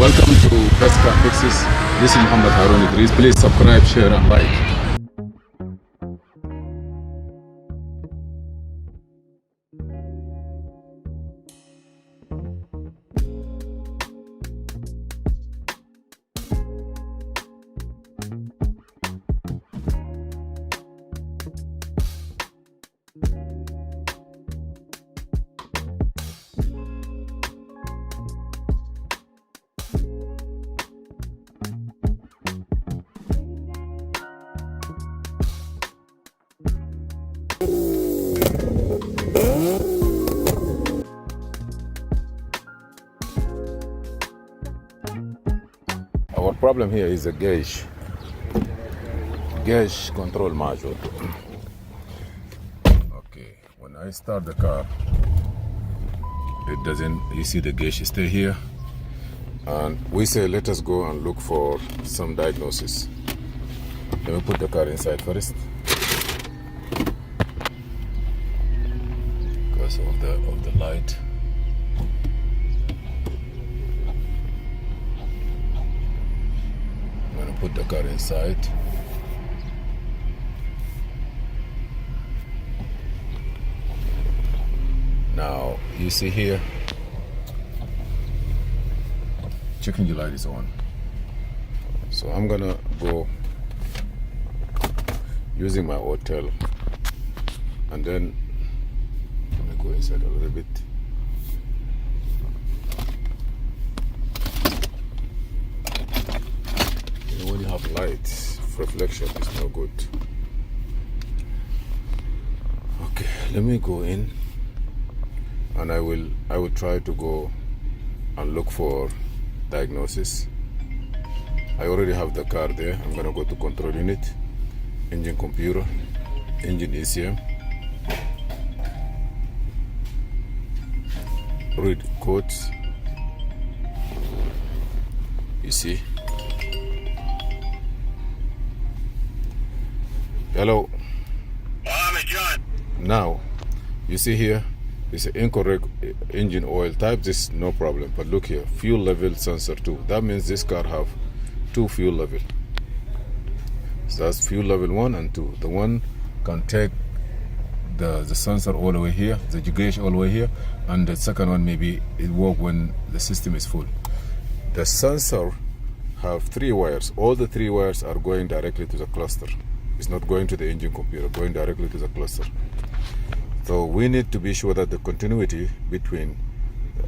Welcome to CASHAPP Fixes. This is Mohamed. Please subscribe, share and like. Our problem here is the gauge control module. Okay, when I start the car, it doesn't, you see the gauge stay here, and we say let us go and look for some diagnosis. Let me put the car inside first because of the light. Put the car inside. Now you see here, checking the light is on. So I'm gonna go using my hotel, and then let me go inside a little bit. When you have light, reflection is no good. Okay, let me go in, and I will try to go and look for diagnosis. I already have the car there. I'm gonna go to control unit, engine computer, engine ECM, read codes. You see. Hello. Mohamed John. Now, you see here, it's an incorrect engine oil type. This is no problem. But look here, fuel level sensor 2. That means this car have 2 fuel level. So that's fuel level 1 and 2. The one can take the sensor all the way here, the gauge all the way here, and the second one maybe it work when the system is full. The sensor have 3 wires. All the 3 wires are going directly to the cluster. It's not going to the engine computer, going directly to the cluster. So we need to be sure that the continuity between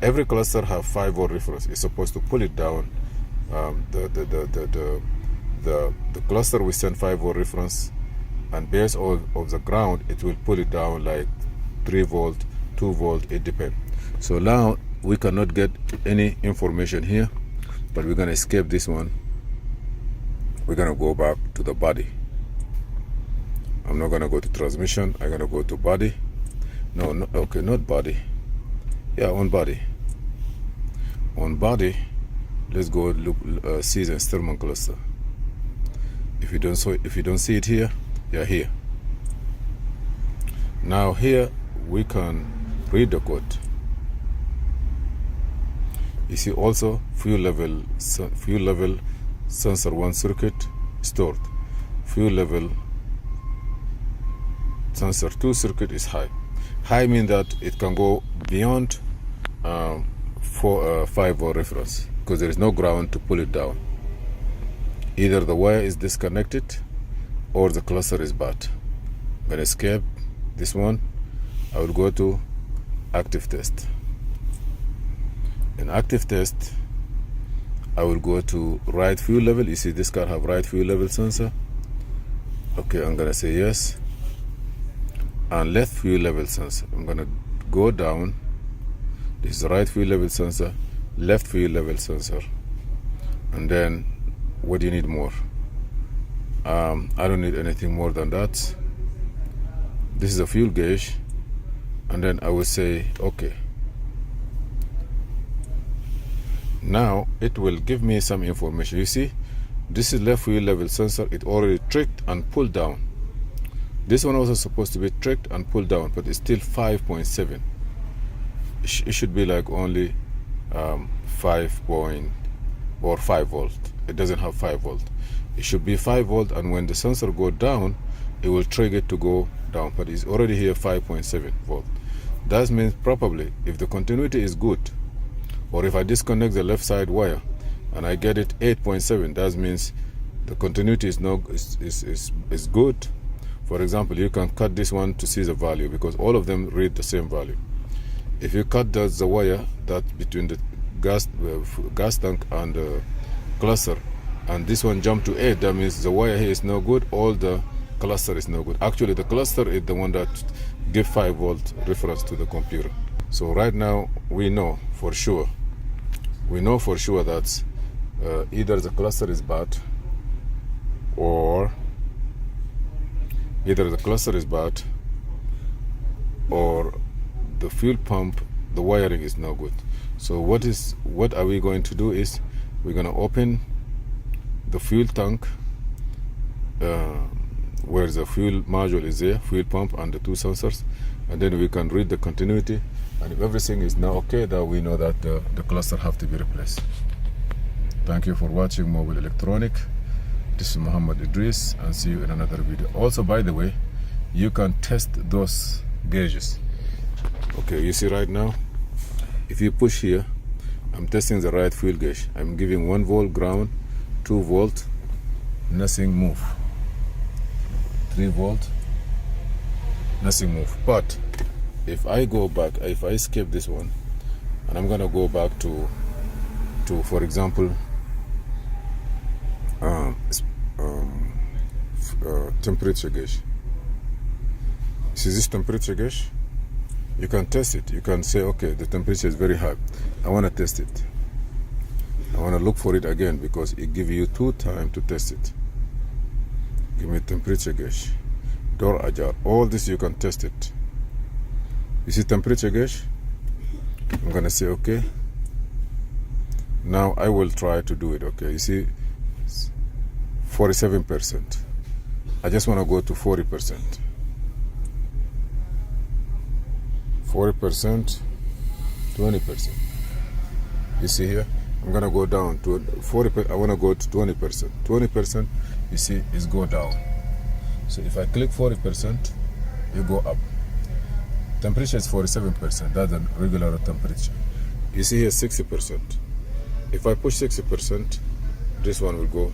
every cluster have 5-volt reference. It's supposed to pull it down. The cluster will send 5-volt reference, and based on of the ground, it will pull it down like 3-volt, 2-volt. It depends. So now we cannot get any information here, but we're gonna escape this one. We're gonna go back to the body. I'm not gonna go to transmission. I'm gonna go to body. No, okay, not body. Yeah, on body. On body, let's go look, see the instrument cluster. If you don't see it here, yeah, here. Now here we can read the code. You see also fuel level sensor 1 circuit stored. Fuel level sensor 2 circuit is high. High means that it can go beyond 5-volt reference because there is no ground to pull it down. Either the wire is disconnected or the cluster is bad. I'm gonna escape this one. I will go to active test. In active test, I will go to right fuel level. You see this car have right fuel level sensor. Okay, I'm gonna say yes. And left fuel level sensor. I'm gonna go down. This is the right fuel level sensor, left fuel level sensor. And then what do you need more? I don't need anything more than that. This is a fuel gauge. And then I will say okay. Now it will give me some information. You see, this is left fuel level sensor. It already tricked and pulled down. This one also supposed to be tricked and pulled down, but it's still 5.7. It should be like only 5.8 or 5 volt. It doesn't have 5 volt. It should be 5 volt, and when the sensor go down, it will trigger it to go down, but it's already here 5.7 volt. That means probably if the continuity is good, or if I disconnect the left side wire and I get it 8.7, that means the continuity is good. For example, you can cut this one to see the value, because all of them read the same value. If you cut the wire that between the gas tank and the cluster, and this one jump to 8, that means the wire here is no good, all the cluster is no good. Actually, the cluster is the one that give 5 volt reference to the computer. So right now we know for sure that either the cluster is bad, or the fuel pump, the wiring is no good. So what are we going to do is we're going to open the fuel tank where the fuel module is there, fuel pump and the 2 sensors, and then we can read the continuity, and if everything is now okay, then we know that the cluster have to be replaced. Thank you for watching Mobile Electronic. This is Mohamed Idris, and see you in another video. Also, by the way, you can test those gauges. Okay, you see right now, if you push here, I'm testing the right fuel gauge. I'm giving 1 volt ground, 2 volt, nothing move. 3 volt, nothing move. But if I go back, if I skip this one, and I'm gonna go back to for example, temperature gauge. See this temperature gauge? You can test it. You can say, okay, the temperature is very high. I want to test it. I want to look for it again, because it gives you 2 times to test it. Give me temperature gauge, door ajar, all this you can test it. You see temperature gauge? I'm gonna say okay. Now I will try to do it. Okay, you see 47%. I just want to go to 40%. 40%, 20%. You see here? I'm gonna go down to 40%. I want to go to 20%. 20%, you see, is go down. So if I click 40%, you go up. Temperature is 47%. That's a regular temperature. You see here 60%. If I push 60%, this one will go.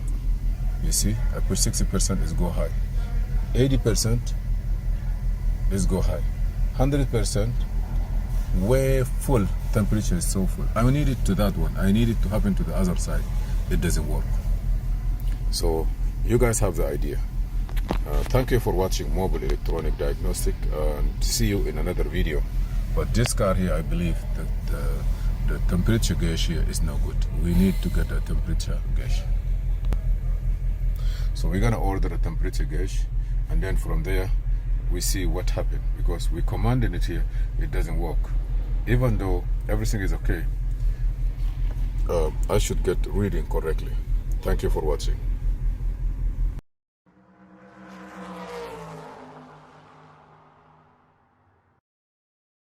You see, I push 60%, is go high. 80% is go high. 100%, way full. Temperature is so full. I need it to that one. I need it to happen to the other side. It doesn't work. So you guys have the idea. Thank you for watching Mobile Electronic Diagnostic, and see you in another video. But this car here, I believe that the temperature gauge here is no good. We need to get a temperature gauge. So we're gonna order a temperature gauge, and then from there we see what happened, because we commanded it here, it doesn't work. Even though everything is okay, I should get reading correctly. Thank you for watching.